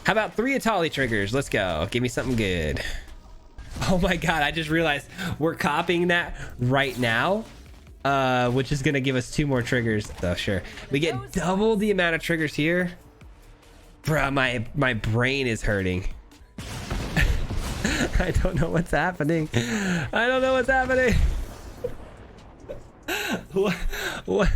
How about 3 Etali triggers? Let's go. Give me something good. Oh my god, I just realized we're copying that right now, which is gonna give us 2 more triggers. Oh sure, we get double the amount of triggers here. Bruh, my brain is hurting. I don't know what's happening. I don't know what's happening. What?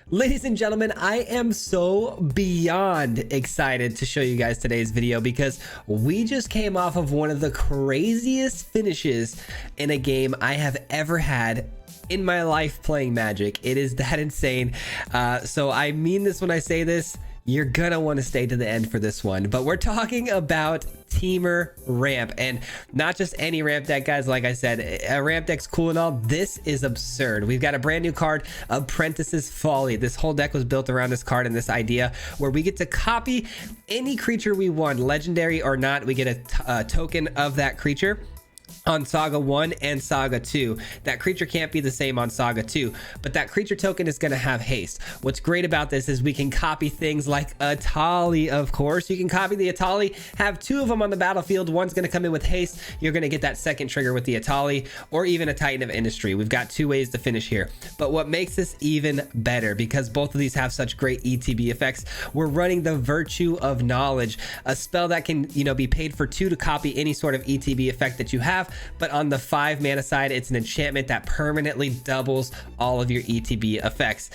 Ladies and gentlemen, I am so beyond excited to show you guys today's video because we just came off of one of the craziest finishes in a game I have ever had in my life playing Magic. It is that insane. So I mean this when I say this. You're gonna want to stay to the end for this one, but we're talking about Teamer ramp, and not just any ramp deck, guys. Like I said, a ramp deck's cool and all. This is absurd. We've got a brand new card, Apprentice's Folly. This whole deck was built around this card and this idea where we get to copy any creature we want, legendary or not. We get a token of that creature on Saga 1 and Saga 2. That creature can't be the same on Saga 2, but that creature token is going to have haste. What's great about this is we can copy things like Etali, of course. You can copy the Etali, have 2 of them on the battlefield. One's going to come in with haste. You're going to get that second trigger with the Etali, or even a Titan of Industry. We've got 2 ways to finish here. But what makes this even better, because both of these have such great ETB effects, we're running the Virtue of Knowledge, a spell that can, be paid for 2 to copy any sort of ETB effect that you have. But on the 5 mana side, it's an enchantment that permanently doubles all of your ETB effects.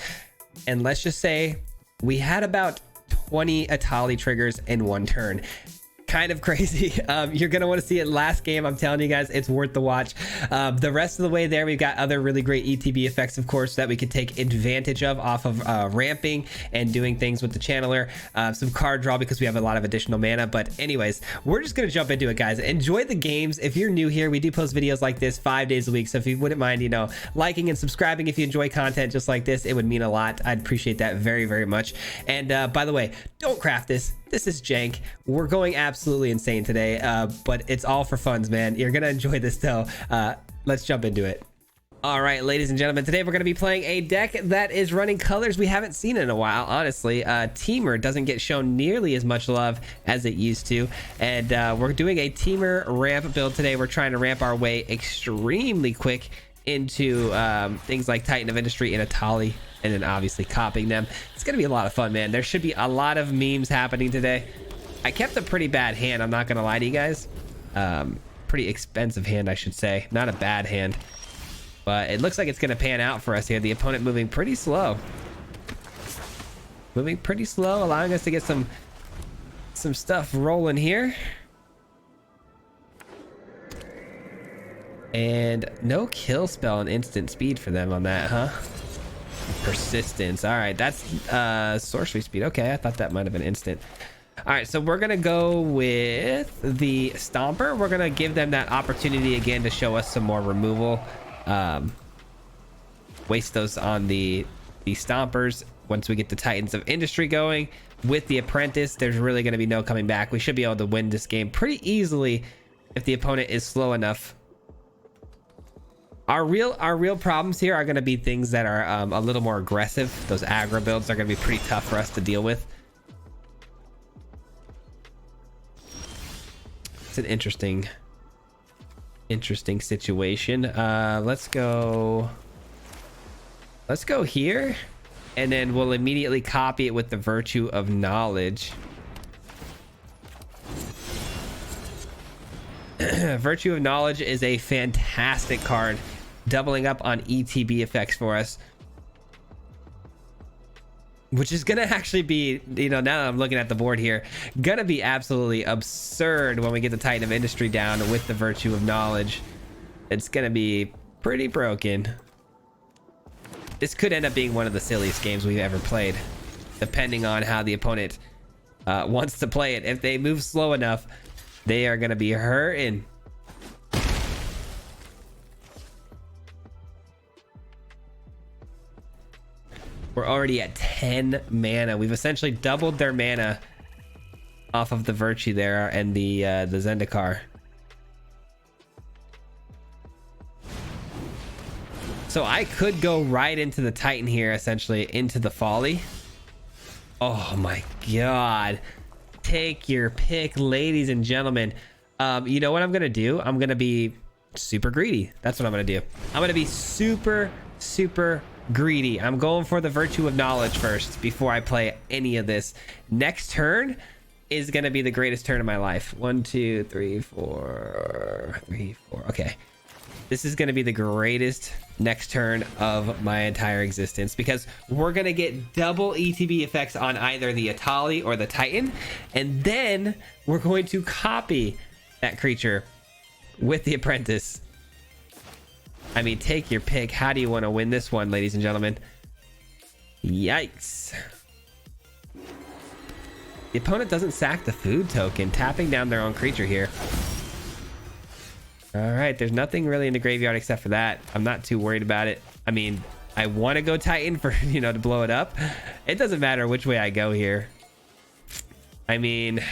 And let's just say we had about 20 Etali triggers in 1 turn. Kind of crazy. You're gonna want to see it last game. I'm telling you guys, it's worth the watch. The rest of the way there, we've got other really great ETB effects, of course, that we could take advantage of off of ramping and doing things with the channeler. Some card draw because we have a lot of additional mana. But anyways, we're just gonna jump into it, guys. Enjoy the games. If you're new here, we do post videos like this 5 days a week. So if you wouldn't mind, liking and subscribing if you enjoy content just like this, it would mean a lot. I'd appreciate that very, very much. And by the way, don't craft this. This is jank. We're going absolutely insane today, but it's all for funs, man. You're gonna enjoy this though. Let's jump into it. All right, ladies and gentlemen, today we're going to be playing a deck that is running colors we haven't seen in a while, honestly. Teamer doesn't get shown nearly as much love as it used to, and we're doing a Teamer ramp build today. We're trying to ramp our way extremely quick into things like Titan of Industry and Etali, and then obviously copying them. It's gonna be a lot of fun, man. There should be a lot of memes happening today. I kept a pretty bad hand, I'm not gonna lie to you guys. Pretty expensive hand, I should say. Not a bad hand, but it looks like it's gonna pan out for us here. The opponent moving pretty slow, allowing us to get some stuff rolling here. And no kill spell and instant speed for them on that, huh? Persistence. All right, that's sorcery speed. Okay, I thought that might have been instant. All right, so we're gonna go with the Stomper. We're gonna give them that opportunity again to show us some more removal. Waste those on the Stompers. Once we get the Titans of Industry going with the Apprentice, there's really gonna be no coming back. We should be able to win this game pretty easily if the opponent is slow enough. Our real problems here are going to be things that are a little more aggressive. Those aggro builds are going to be pretty tough for us to deal with. It's an interesting situation. Let's go here, and then we'll immediately copy it with the Virtue of Knowledge. Virtue of Knowledge is a fantastic card, doubling up on ETB effects for us, which is gonna actually be, now that I'm looking at the board here, gonna be absolutely absurd when we get the Titan of Industry down with the Virtue of Knowledge. It's gonna be pretty broken. This could end up being one of the silliest games we've ever played, depending on how the opponent wants to play it. If they move slow enough, they are gonna be hurting. We're already at 10 mana. We've essentially doubled their mana off of the Virtue there and the Zendikar. So I could go right into the Titan here, essentially into the Folly. Oh my god. Take your pick, ladies and gentlemen. You know what I'm gonna do? I'm gonna be super greedy. That's what I'm gonna do. I'm gonna be super greedy. I'm going for the Virtue of Knowledge first before I play any of this. Next turn is gonna be the greatest turn of my life. 1 2 3 4 3 4. Okay, this is gonna be the greatest next turn of my entire existence, because we're gonna get double ETB effects on either the Etali or the Titan, and then we're going to copy that creature with the Apprentice. I mean, take your pick. How do you want to win this one, ladies and gentlemen? Yikes. The opponent doesn't sack the food token, tapping down their own creature here. All right, there's nothing really in the graveyard except for that. I'm not too worried about it. I mean, I want to go Titan for, you know, to blow it up. It doesn't matter which way I go here. I mean,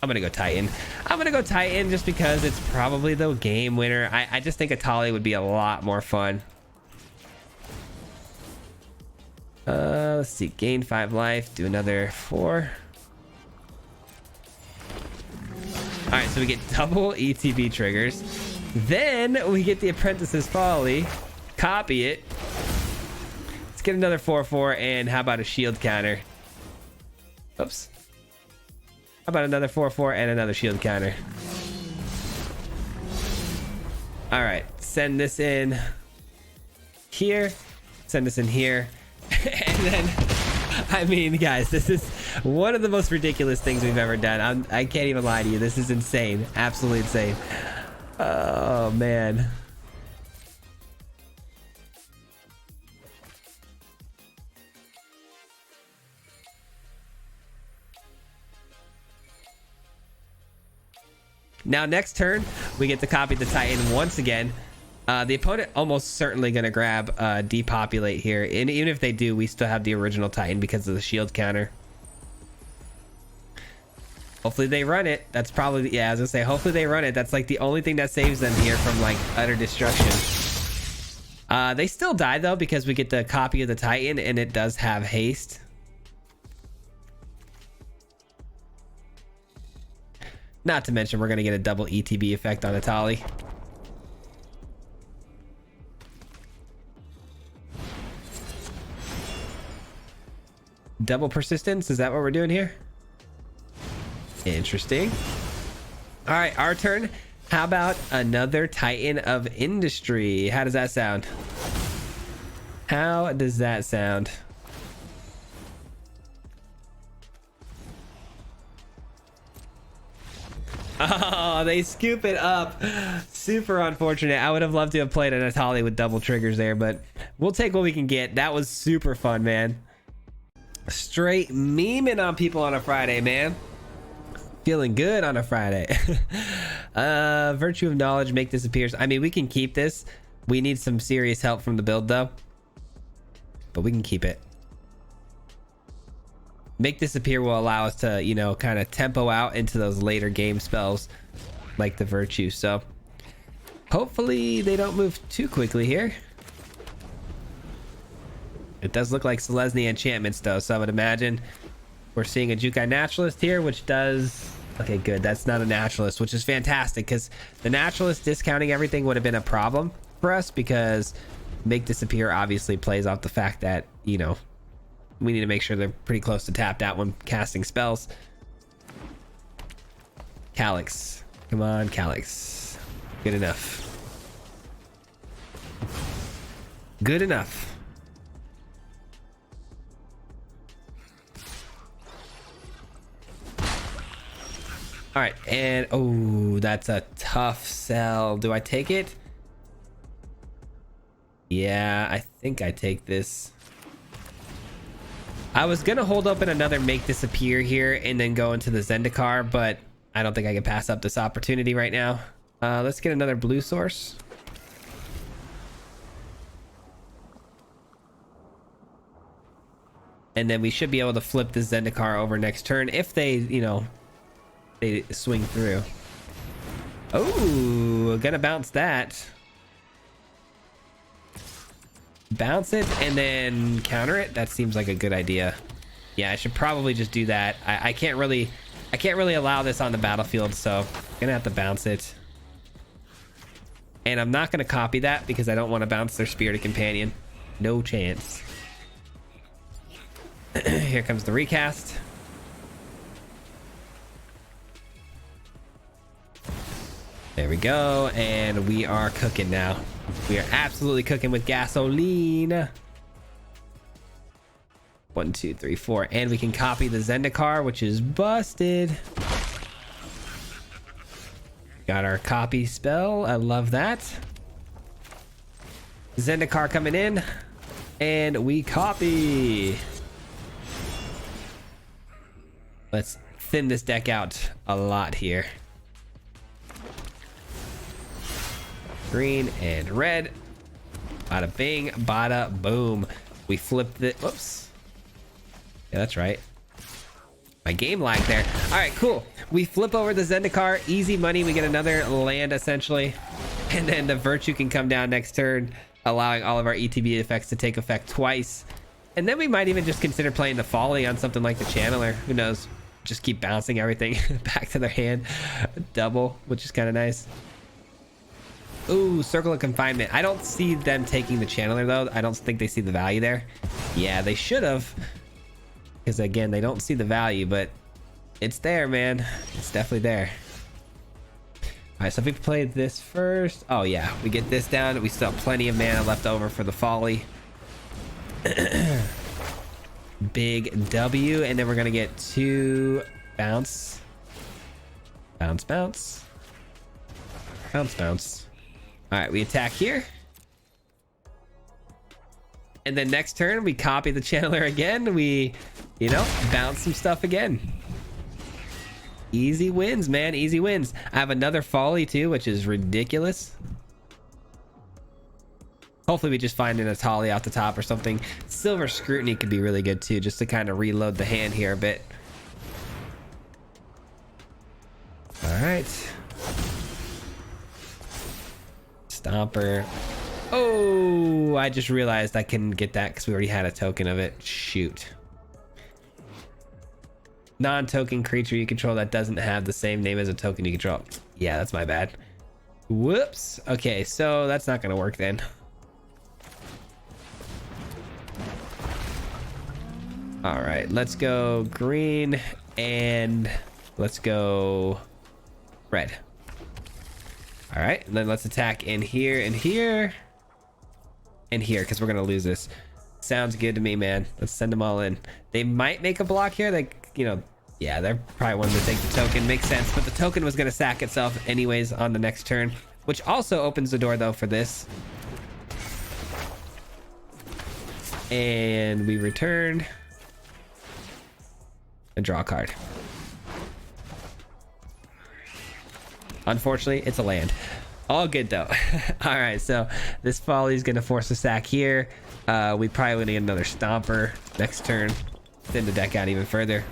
I'm gonna go Titan. I'm gonna go Titan just because it's probably the game winner. I just think Etali would be a lot more fun. Let's see, gain 5 life, do another 4. All right, so we get double ETB triggers. Then we get the Apprentice's Folly, copy it. Let's get another 4/4, and how about a shield counter? Oops. How about another 4/4 and another shield counter? All right, send this in here, send this in here, and then, I mean, guys, this is one of the most ridiculous things we've ever done. I can't even lie to you. This is insane, absolutely insane. Oh man. Now next turn, we get to copy the Titan once again. The opponent almost certainly going to grab Depopulate here. And even if they do, we still have the original Titan because of the shield counter. Hopefully they run it. That's probably, yeah, I was going to say, hopefully they run it. That's like the only thing that saves them here from like utter destruction. They still die though, because we get the copy of the Titan and it does have haste. Not to mention, we're going to get a double ETB effect on Etali. Double persistence, is that what we're doing here? Interesting. All right, our turn. How about another Titan of Industry? How does that sound? How does that sound? Oh, they scoop it up. Super unfortunate. I would have loved to have played an Etali with double triggers there, but we'll take what we can get. That was super fun, man. Straight memeing on people on a Friday, man. Feeling good on a Friday. Virtue of Knowledge, make disappears. I mean, we can keep this. We need some serious help from the build, though. But we can keep it. Make Disappear will allow us to, you know, kind of tempo out into those later game spells like the Virtue. So hopefully they don't move too quickly here. It does look like Selesnya enchantments though, so I would imagine we're seeing a Jukai Naturalist here, which does... Okay, good. That's not a Naturalist, which is fantastic, because the Naturalist discounting everything would have been a problem for us, because Make Disappear obviously plays off the fact that, you know, we need to make sure they're pretty close to tapped out when casting spells. Calyx. Come on, Calyx. Good enough. Good enough. All right, and oh, that's a tough sell. Do I take it? Yeah, I think I take this. I was gonna hold open another Make Disappear here and then go into the Zendikar, but I don't think I can pass up this opportunity right now. Let's get another blue source. And then we should be able to flip the Zendikar over next turn if they, you know, they swing through. Oh, gonna bounce that. bounce it and then counter it. That seems like a good idea. Yeah, I should probably just do that. I can't really allow this on the battlefield, so I'm gonna have to bounce it. And I'm not gonna copy that because I don't want to bounce their Spirited Companion. No chance. Here comes the recast. There we go, and we are cooking now. We are absolutely cooking with gasoline. 1, 2, 3, 4, and we can copy the Zendikar, which is busted. Got our copy spell. I love that. Zendikar coming in, and we copy. Let's thin this deck out a lot here. Green and red. Bada bing, bada boom. We flipped it. Whoops. Yeah, that's right. My game lag there. All right, cool. We flip over the Zendikar. Easy money. We get another land, essentially. And then the Virtue can come down next turn, allowing all of our ETB effects to take effect twice. And then we might even just consider playing the Folly on something like the Channeler. Who knows? Just keep bouncing everything back to their hand. Double, which is kind of nice. Ooh, Circle of Confinement. I don't see them taking the Channeler, though. I don't think they see the value there. Yeah, they should have. Because, again, they don't see the value, but it's there, man. It's definitely there. All right, so if we play this first. Oh, yeah. We get this down. We still have plenty of mana left over for the Folly. Big W. And then we're going to get 2 bounce. Bounce, bounce. Bounce, bounce. All right, we attack here. And then next turn, we copy the Channeler again. We, you know, bounce some stuff again. Easy wins, man. Easy wins. I have another Folly, too, which is ridiculous. Hopefully, we just find an Etali off the top or something. Silver Scrutiny could be really good, too, just to kind of reload the hand here a bit. All right. Stomper. Oh, I just realized I couldn't get that because we already had a token of it. Shoot. Non-token creature you control that doesn't have the same name as a token you control. Yeah, that's my bad. Whoops. Okay, so that's not gonna work then. All right, let's go green and let's go red. All right, and then let's attack in here and here and here because we're gonna lose this. Sounds good to me, man. Let's send them all in. They might make a block here. They, you know, yeah, they're probably wanting to take the token. Makes sense, but the token was gonna sack itself anyways on the next turn, which also opens the door though for this. And we returned and draw a card. Unfortunately, it's a land. All good though. All right, so this Folly is gonna force a sack here. We probably gonna get another Stomper next turn. Thin the deck out even further.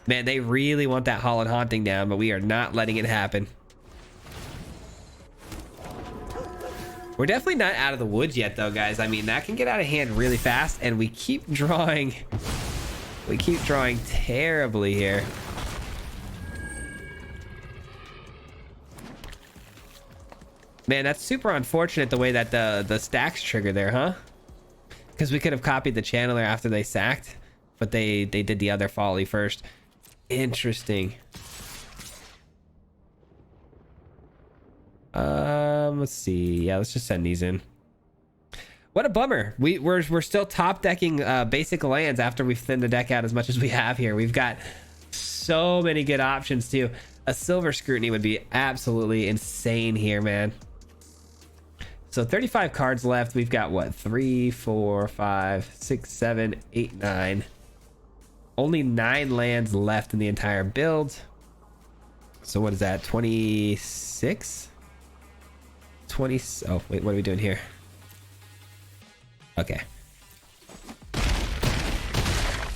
Man, they really want that Hallowed Haunting down, but we are not letting it happen. We're definitely not out of the woods yet though, guys. I mean, that can get out of hand really fast, and we keep drawing. We keep drawing terribly here. Man, that's super unfortunate the way that the stacks trigger there, huh? Because we could have copied the Channeler after they sacked, but they did the other Folly first. Interesting. Let's see. Yeah, let's just send these in. What a bummer. We're still top decking basic lands after we've thinned the deck out as much as we have here. We've got so many good options too. A Silver Scrutiny would be absolutely insane here, man. So 35 cards left. We've got what? 3, 4, 5, 6, 7, 8, 9. Only 9 lands left in the entire build. So what is that? 26? 20. Oh, wait, what are we doing here? Okay.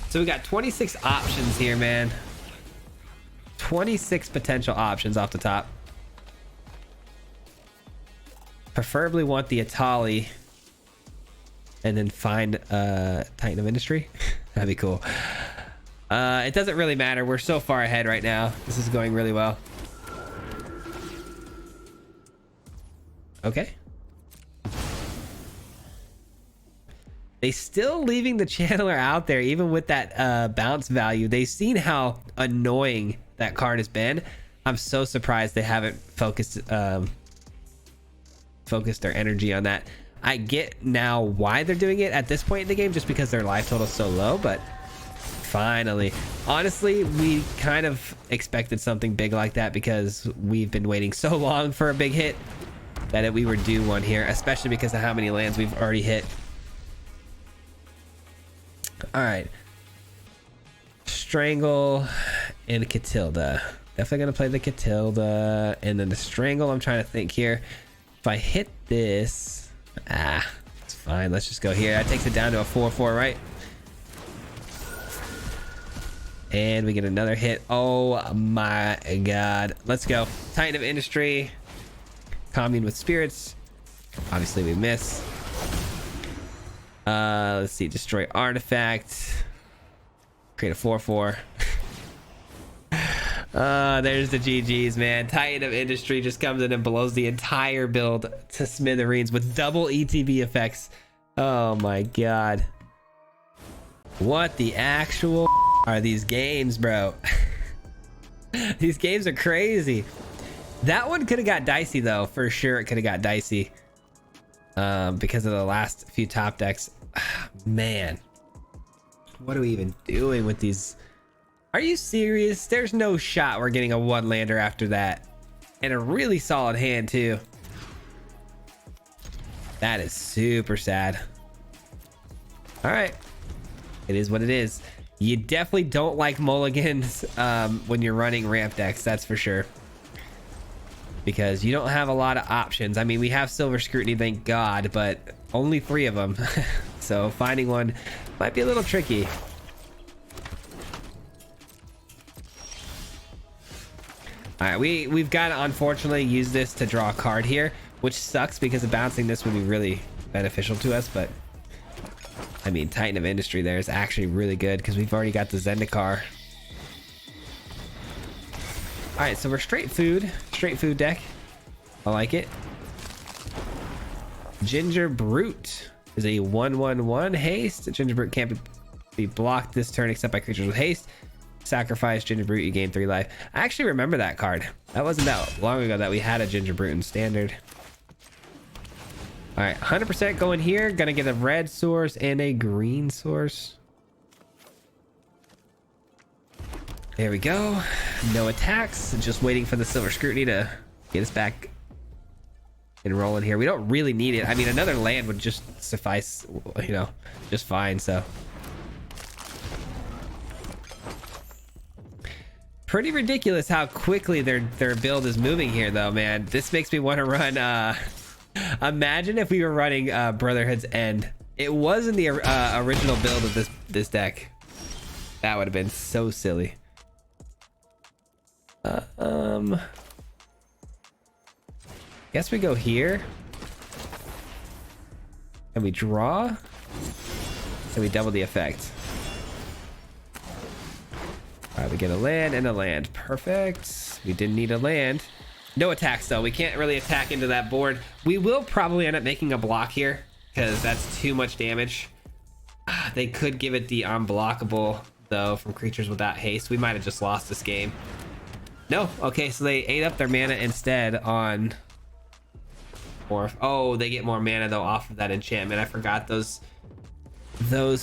So we got 26 options here, man. 26 potential options off the top. Preferably want the Etali. and then find Titan of Industry. That'd be cool. It doesn't really matter. We're so far ahead right now. This is going really well. Okay. They still leaving the channeler out there, even with that bounce value. They've seen how annoying that card has been. I'm so surprised they haven't focused their energy on that. I get now why they're doing it at this point in the game, just because their life total is so low, but finally. Honestly, we kind of expected something big like that because we've been waiting so long for a big hit that we were due one here, especially because of how many lands we've already hit. All right, Strangle and Catilda. Definitely gonna play the Catilda, and then the Strangle. I'm trying to think here. If I hit this, it's fine. Let's just go here. That takes it down to a 4/4, right? And we get another hit. Oh my god. Let's go. Titan of Industry. Commune with Spirits. Obviously we miss. Let's see. Destroy Artifact. Create a 4/4. There's the GGs, man. Titan of Industry just comes in and blows the entire build to smithereens with double ETB effects. Oh my god. What the actual are these games, bro? These games are crazy. That one could have got dicey though, for sure. It could have got dicey because of the last few top decks. Man, what are we even doing with these? Are you serious? There's no shot we're getting a one lander after that, and a really solid hand too. That is super sad. All right, it is what it is. You definitely don't like mulligans when you're running ramp decks, that's for sure, because you don't have a lot of options. I mean, we have Silver Scrutiny, thank God, but only 3 of them. So finding one might be a little tricky. All right, we've got to unfortunately use this to draw a card here, which sucks because the bouncing this would be really beneficial to us. But I mean, Titan of Industry there is actually really good because we've already got the Zendikar. All right, so we're straight food deck. I like it. Ginger Brute is a 1/1/1 haste. Ginger Brute can't be blocked this turn except by creatures with haste. Sacrifice Ginger Brute, you gain 3 life. I actually remember that card. That wasn't that long ago that we had a Ginger Brute in standard. All right, 100% going here. Gonna get a red source and a green source. There we go. No attacks. Just waiting for the Silver Scrutiny to get us back and rolling here. We don't really need it. I mean, another land would just suffice, you know, just fine. So pretty ridiculous how quickly their build is moving here, though, man. This makes me want to run. Imagine if we were running Brotherhood's End. It was in the original build of this deck. That would have been so silly. Guess we go here and we draw, so we double the effect. All right, we get a land and a land. Perfect. We didn't need a land. No attacks though. We can't really attack into that board. We will probably end up making a block here because that's too much damage. They could give it the unblockable though from creatures without haste. We might have just lost this game. No. Okay, so they ate up their mana instead on. Or oh, they get more mana though off of that enchantment. I forgot those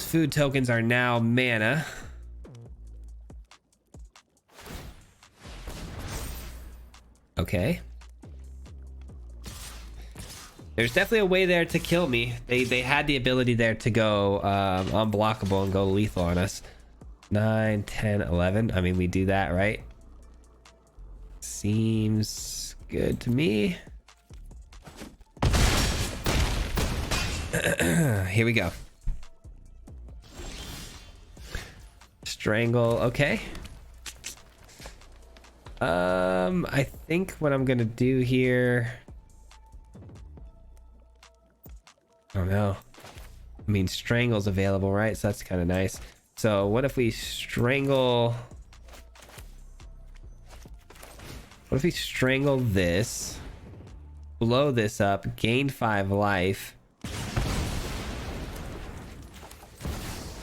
food tokens are now mana. Okay. There's definitely a way there to kill me. They had the ability there to go unblockable and go lethal on us. 9, 10, 11. I mean, we do that, right? Seems good to me. Here we go. Strangle. Okay. I think what I'm gonna do here. Oh no. I mean, Strangle's available, right? So that's kind of nice. So what if we strangle... What if we strangle this? Blow this up, gain 5 life.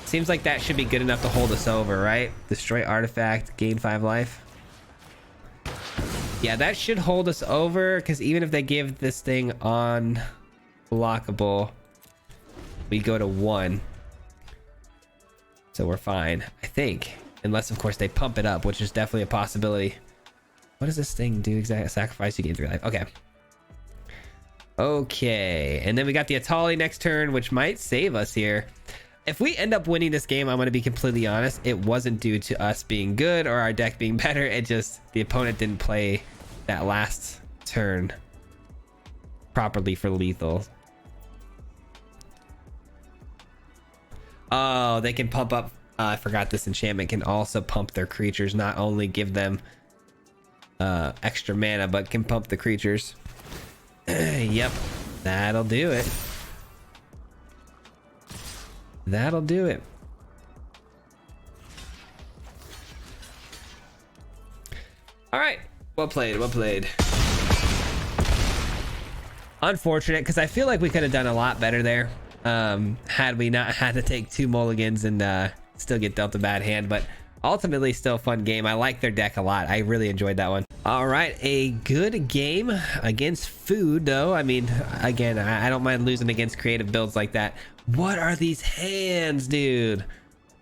Seems like that should be good enough to hold us over, right? Destroy artifact, gain 5 life. Yeah, that should hold us over, because even if they give this thing unblockable, we go to 1. So we're fine, I think. Unless, of course, they pump it up, which is definitely a possibility. What does this thing do exactly? Sacrifice, you gain 3 life. Okay. Okay, and then we got the Etali next turn, which might save us here. If we end up winning this game, I'm going to be completely honest, it wasn't due to us being good or our deck being better. It just, the opponent didn't play that last turn properly for lethal. Oh, they can pump up. I forgot this enchantment can also pump their creatures, not only give them extra mana, but can pump the creatures. Yep, that'll do it. That'll do it. All right, well played, well played. Unfortunate, because I feel like we could have done a lot better there had we not had to take 2 mulligans and still get dealt a bad hand. But ultimately, still a fun game. I like their deck a lot. I really enjoyed that one. All right, a good game against food, though. I mean, again, I don't mind losing against creative builds like that. What are these hands, dude?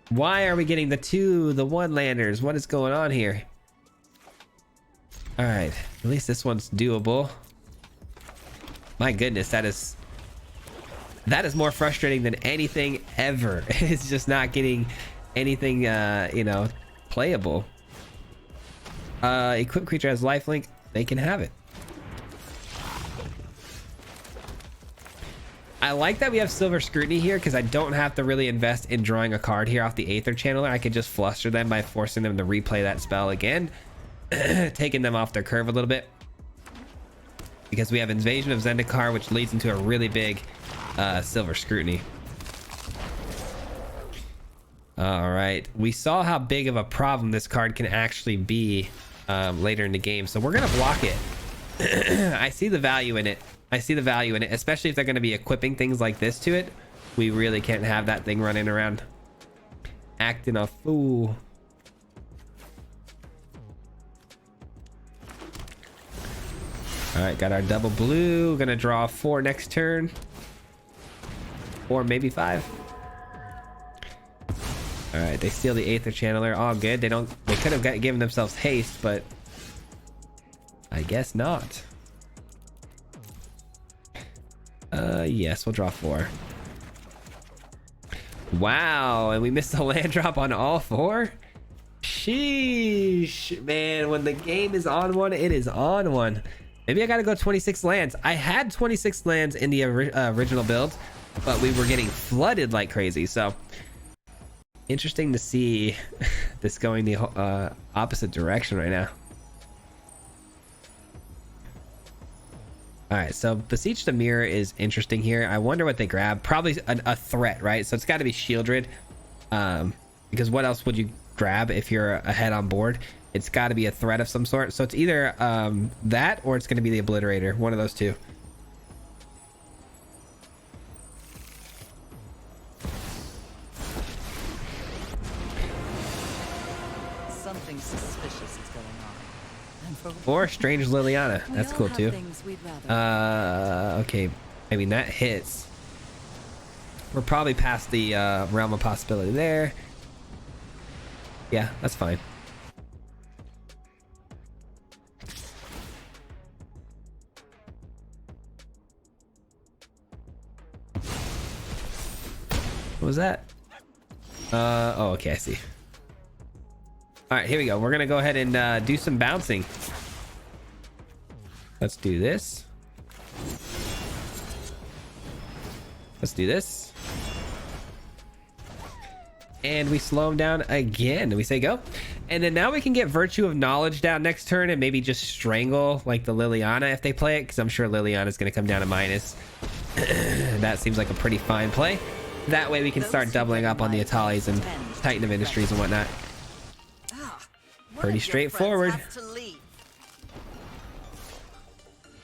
Why are we getting the 2, the 1 landers? What is going on here? All right, at least this one's doable. My goodness, that is more frustrating than anything ever. It's just not getting anything, you know, playable. Equipped creature has lifelink. They can have it. I like that we have Silver Scrutiny here because I don't have to really invest in drawing a card here off the Aether Channeler. I could just fluster them by forcing them to replay that spell again, taking them off their curve a little bit. Because we have Invasion of Zendikar, which leads into a really big Silver Scrutiny. All right, we saw how big of a problem this card can actually be later in the game, so we're gonna block it. I see the value in it. I see the value in it, especially if they're going to be equipping things like this to it. We really can't have that thing running around acting a fool. All right, got our double blue. Gonna draw 4 next turn, or maybe 5. All right, they steal the Aether Channeler. All good. They could have given themselves haste, but I guess not. Yes, we'll draw 4. Wow, and we missed a land drop on all 4. Sheesh, man. When the game is on one, it is on one. Maybe I gotta go 26 lands. I had 26 lands in the original build, but we were getting flooded like crazy. So interesting to see this going the opposite direction right now. All right, so Beseech the Mirror is interesting here. I wonder what they grab. Probably a threat, right? So it's got to be Shieldred, because what else would you grab if you're ahead on board? It's got to be a threat of some sort. So it's either that, or it's going to be the Obliterator. One of those two. Something suspicious is going on. Or Strange Liliana. That's cool too. Okay. I mean, that hits. We're probably past the realm of possibility there. Yeah, that's fine. What was that? Oh, okay, I see. All right, here we go. We're gonna go ahead and do some bouncing. Let's do this. Let's do this. And we slow him down again. And we say go. And then now we can get Virtue of Knowledge down next turn and maybe just strangle like the Liliana if they play it, because I'm sure Liliana's going to come down to minus. That seems like a pretty fine play. That way we can start doubling up on the Etalis and Titan of Industries and whatnot. Pretty straightforward.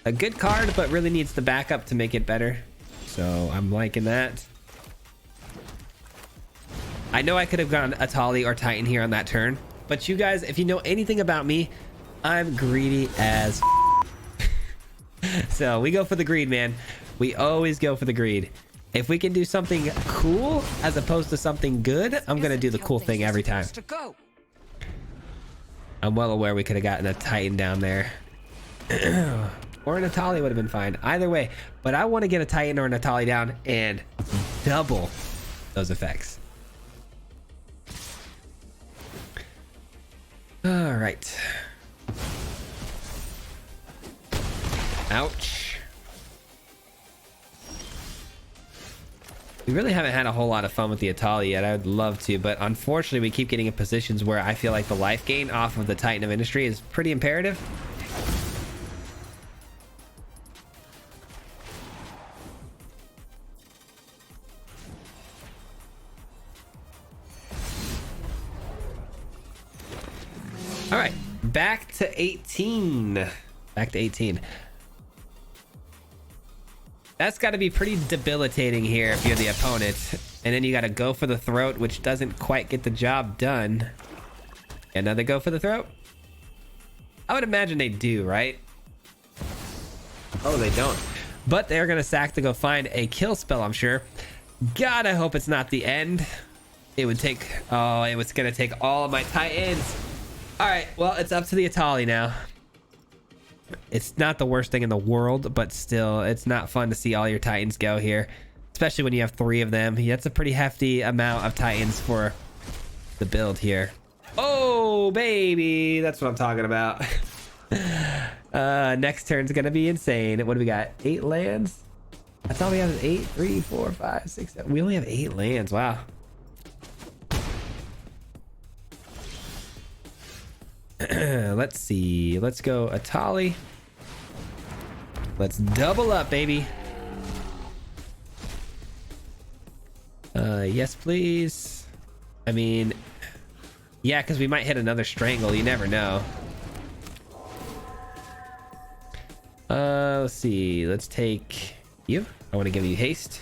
A good card, but really needs the backup to make it better. So I'm liking that. I know I could have gone Etali or Titan here on that turn, but you guys, if you know anything about me, I'm greedy as so we go for the greed, man. We always go for the greed. If we can do something cool as opposed to something good, I'm gonna do the cool thing every time. I'm well aware we could have gotten a Titan down there. Or an Etali would have been fine. Either way, but I want to get a Titan or an Etali down and double those effects. All right. Ouch. We really haven't had a whole lot of fun with the Etali yet. I would love to, but unfortunately we keep getting in positions where I feel like the life gain off of the Titan of Industry is pretty imperative. All right, back to 18. Back to 18. That's got to be pretty debilitating here if you're the opponent. And then you got to go for the throat, which doesn't quite get the job done. Another go for the throat? I would imagine they do, right? Oh, they don't. But they're going to sack to go find a kill spell, I'm sure. God, I hope it's not the end. It would take... Oh, it was going to take all of my Titans. All right, well, it's up to the Etali now. It's not the worst thing in the world, but still, it's not fun to see all your Titans go here, especially when you have 3 of them. That's a pretty hefty amount of Titans for the build here. Oh, baby, that's what I'm talking about. Next turn's gonna be insane. What do we got? 8 lands? I thought we had 8, 3, 4, 5, 6, 7. We only have 8 lands. Wow. Let's see. Let's go Etali. Let's double up, baby. Yes, please. I mean, yeah, because we might hit another strangle. You never know. Let's see. Let's take you. I want to give you haste.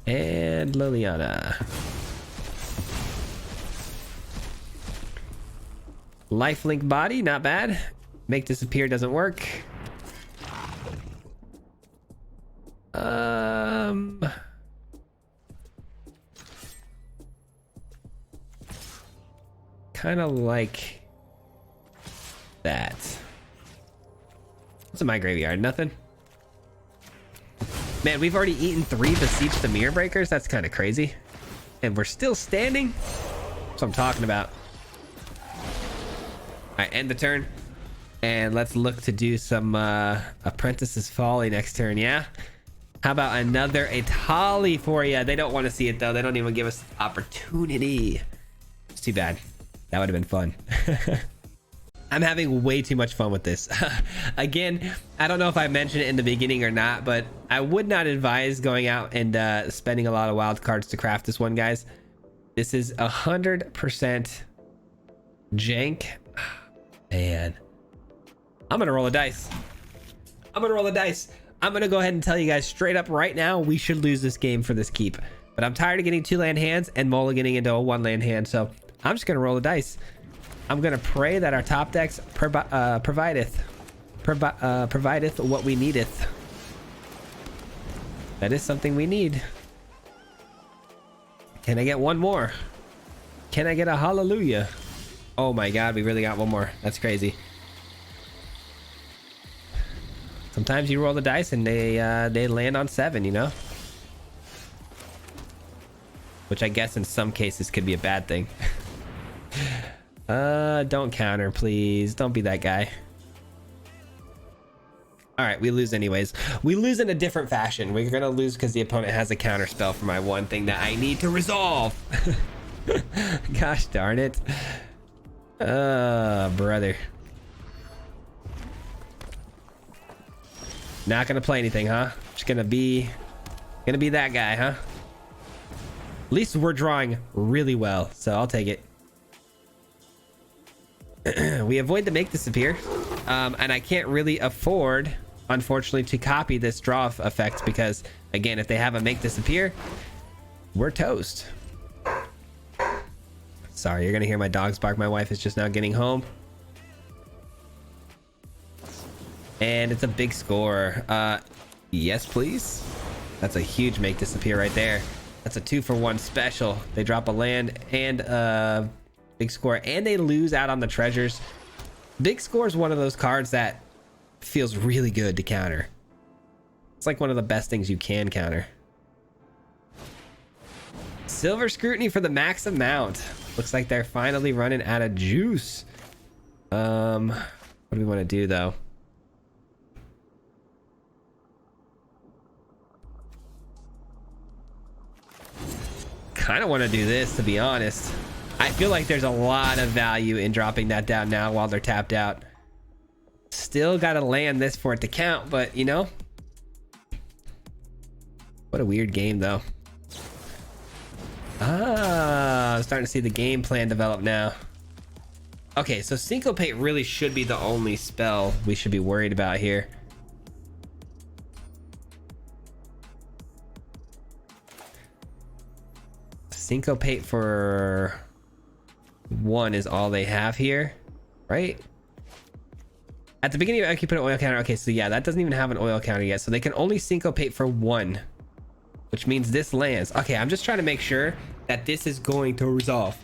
And Liliana. Lifelink body, not bad. Make disappear doesn't work. Kind of like that. What's in my graveyard? Nothing. Man, we've already eaten 3 Beseech the Mirror Breakers. That's kind of crazy. And we're still standing. That's what I'm talking about. All right, end the turn. And let's look to do some Apprentice's Folly next turn, yeah? How about another Etali for you? They don't want to see it, though. They don't even give us opportunity. It's too bad. That would have been fun. I'm having way too much fun with this. Again, I don't know if I mentioned it in the beginning or not, but I would not advise going out and spending a lot of wild cards to craft this one, guys. This is 100% jank. Man, I'm gonna roll a dice. I'm gonna go ahead and tell you guys straight up right now, we should lose this game for this keep. But I'm tired of getting 2 land hands and mulliganing into a 1 land hand, so I'm just gonna roll a dice. I'm gonna pray that our top decks provideth what we needeth. That is something we need. Can I get one more? Can I get a hallelujah? Oh my god, we really got one more. That's crazy. Sometimes you roll the dice and they land on 7, you know? Which I guess in some cases could be a bad thing. Don't counter, please. Don't be that guy. Alright, we lose anyways. We lose in a different fashion. We're gonna lose because the opponent has a counter spell for my one thing that I need to resolve. Gosh darn it. Brother. Not gonna play anything, huh? Just gonna be that guy, huh? least we're drawing really well, so I'll take it. We avoid the make disappear, and I can't really afford, unfortunately, to copy this draw effect because, again, if they have a make disappear, we're toast. Sorry, you're gonna hear my dogs bark. My wife is just now getting home, and it's a big score. Yes, please. That's a huge make disappear right there. That's a 2-for-1 special. They drop a land and big score, and they lose out on the treasures. Big score is one of those cards that feels really good to counter. It's like one of the best things you can counter. Silver scrutiny for the max amount. Looks like they're finally running out of juice. What do we want to do though? Kind of want to do this, to be honest. I feel like there's a lot of value in dropping that down now while they're tapped out. Still got to land this for it to count, but you know, what a weird game though. I'm starting to see the game plan develop now. Okay, so Syncopate really should be the only spell we should be worried about here. Syncopate for 1 is all they have here, right? At the beginning, I can put an oil counter. Okay, so yeah, that doesn't even have an oil counter yet. So they can only Syncopate for 1, which means this lands. Okay, I'm just trying to make sure that this is going to resolve.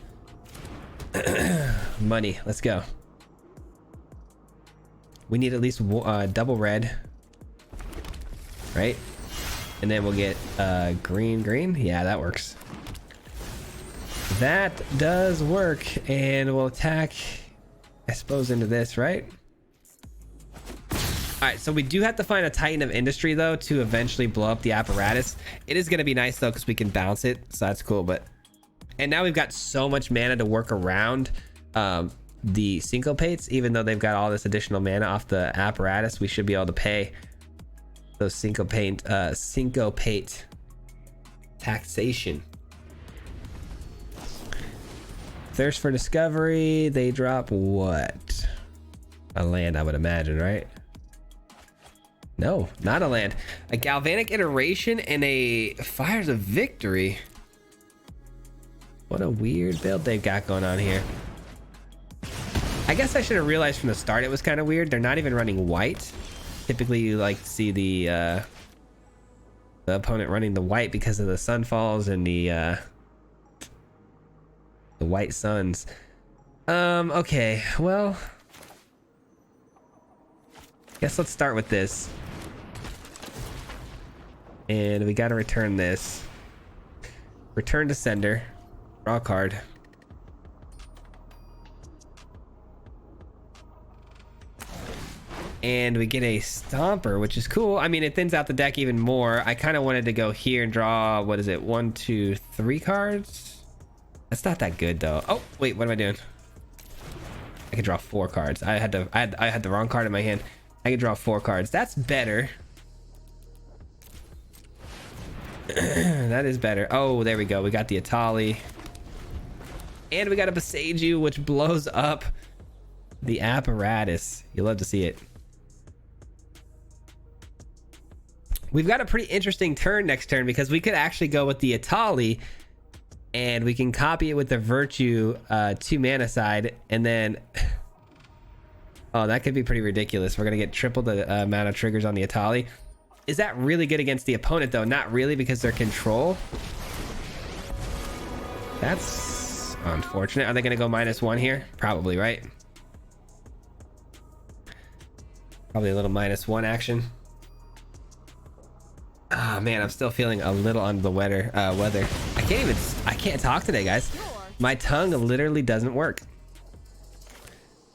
Money, let's go. We need at least double red, right? And then we'll get green. Yeah, that works. That does work, and we'll attack, I suppose, into this, right? All right, so we do have to find a Titan of Industry though to eventually blow up the apparatus. It is going to be nice though because we can bounce it, so that's cool. But and now we've got so much mana to work around the Syncopates. Even though they've got all this additional mana off the apparatus, we should be able to pay those Syncopate taxation. Thirst for Discovery. They drop what? A land, I would imagine, right? No, not a land. A Galvanic Iteration and a Fires of Victory. What a weird build they've got going on here. I guess I should have realized from the start it was kind of weird. They're not even running white. Typically you like to see the opponent running the white because of the Sunfalls and the white suns. Okay, well, guess let's start with this. And we got to return this. Return to sender. Draw a card. And we get a Stomper, which is cool. I mean, it thins out the deck even more. I kind of wanted to go here and draw, what is it? 1, 2, 3 cards? That's not that good though. Oh, wait, what am I doing? I could draw 4 cards. I had the wrong card in my hand. I could draw 4 cards. That's better. That is better. Oh, there we go. We got the Etali. And we got a Boseiju, which blows up the apparatus. You love to see it. We've got a pretty interesting turn next turn because we could actually go with the Etali and we can copy it with the Virtue 2 mana side, and then oh, that could be pretty ridiculous. We're gonna get triple the amount of triggers on the Etali. Is that really good against the opponent though? Not really, because they're control. That's unfortunate. Are they gonna go -1 here? Probably, right? Probably a little -1 action. Oh man, I'm still feeling a little under the weather. I can't talk today, guys. My tongue literally doesn't work.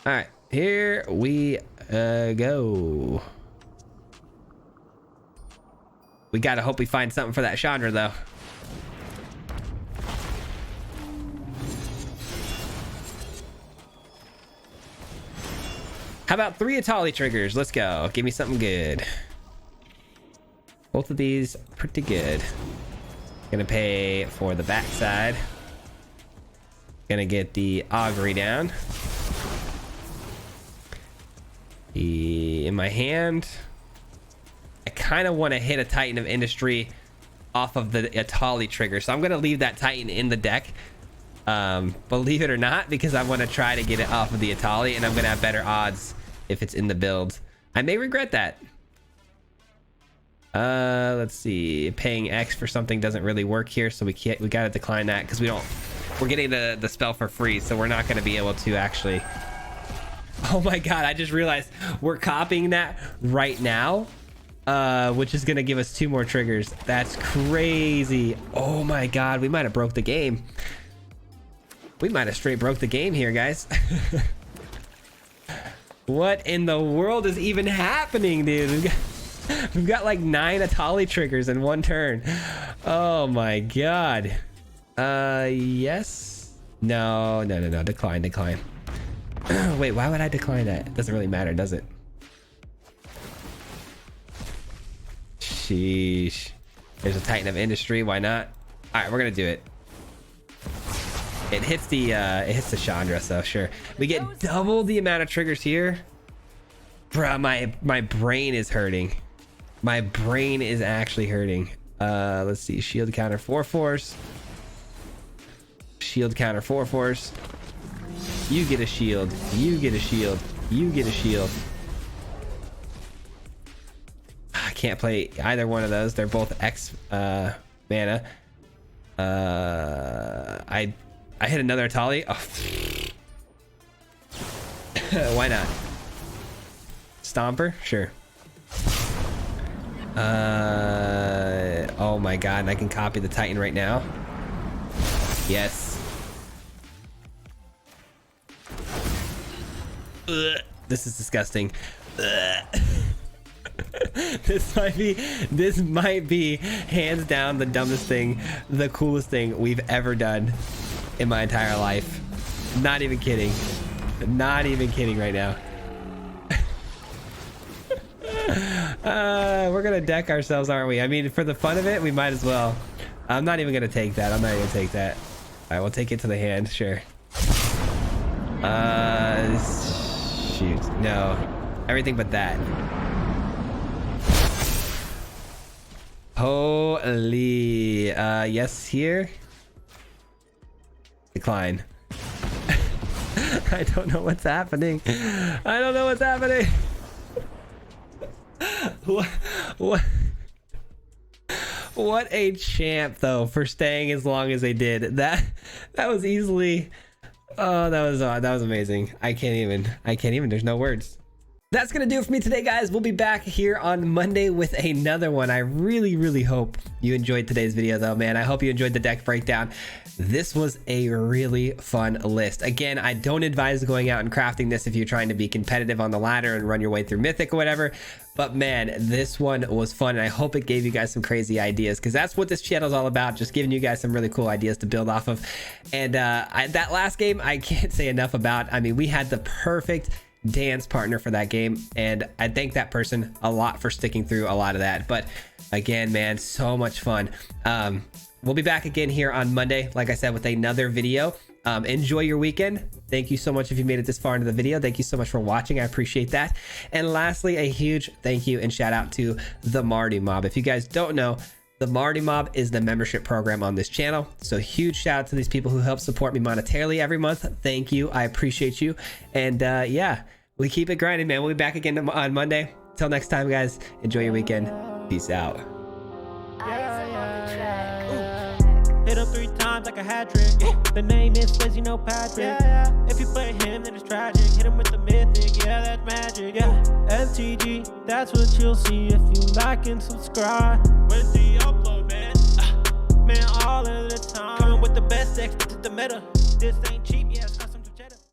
All right, here we go. We gotta hope we find something for that Chandra though. How about 3 Etali triggers? Let's go. Give me something good. Both of these pretty good. Gonna pay for the backside. Gonna get the augury down. In my hand. I kind of want to hit a Titan of Industry off of the Etali trigger, so I'm gonna leave that Titan in the deck, believe it or not, because I want to try to get it off of the Etali, and I'm gonna have better odds if it's in the build. I may regret that. Let's see, paying X for something doesn't really work here, so we gotta decline that because we're getting the spell for free, so we're not gonna be able to actually. Oh my god, I just realized we're copying that right now, which is gonna give us 2 more triggers. That's crazy. Oh my god, we might have broke the game. We might have straight broke the game here, guys. What in the world is even happening, dude? We've got like 9 Etali triggers in 1 turn. Oh my god. Yes. No. Decline. Wait, why would I decline that? It doesn't really matter, does it? Sheesh. There's a Titan of Industry. Why not? All right, we're gonna do it. It hits the Chandra, so sure. We get double the amount of triggers here. Bruh, my brain is hurting. My brain is actually hurting. Let's see. Shield counter 4/4. Shield counter 4/4. You get a shield. You get a shield. You get a shield. I can't play either one of those. They're both X mana. I hit another Etali. Oh. Why not? Stomper? Sure. Oh my god, and I can copy the Titan right now. Yes. Ugh, this is disgusting. This might be hands down the dumbest thing, the coolest thing we've ever done in my entire life. Not even kidding. Not even kidding right now. We're gonna deck ourselves, aren't we? I mean, for the fun of it, we might as well. I'm not even gonna take that. I'm not even gonna take that. All right, we'll take it to the hand, sure. Shoot, no. Everything but that. Holy, yes here. Decline. I don't know what's happening. I don't know what's happening. What a champ though for staying as long as they did. That was easily. Oh, that was amazing. I can't even. There's no words. That's gonna do it for me today, guys. We'll be back here on Monday with another one. I really hope you enjoyed today's video though, man. I hope you enjoyed the deck breakdown. This was a really fun list. Again, I don't advise going out and crafting this if you're trying to be competitive on the ladder and run your way through Mythic or whatever. But man, this one was fun, and I hope it gave you guys some crazy ideas, because that's what this channel is all about, just giving you guys some really cool ideas to build off of. And that last game, I can't say enough about. I mean, we had the perfect dance partner for that game, and I thank that person a lot for sticking through a lot of that. But again, man, so much fun. We'll be back again here on Monday, like I said, with another video. Enjoy your weekend. Thank you so much if you made it this far into the video. Thank you so much for watching. I appreciate that. And lastly, a huge thank you and shout out to the Marty Mob. If you guys don't know, the Marty Mob is the membership program on this channel. So huge shout out to these people who help support me monetarily every month. Thank you. I appreciate you. And yeah, we keep it grinding, man. We'll be back again on Monday. Till next time, guys. Enjoy your weekend. Peace out. Hit him 3 times like a hat trick. The name is Swayze, you know Patrick. If you play him, then it's tragic. Hit him with the mythic, yeah, that's magic. MTG, that's what you'll see if you like and subscribe. With the upload, man. Man, all of the time. Coming with the best decks, this is the meta. This ain't cheap.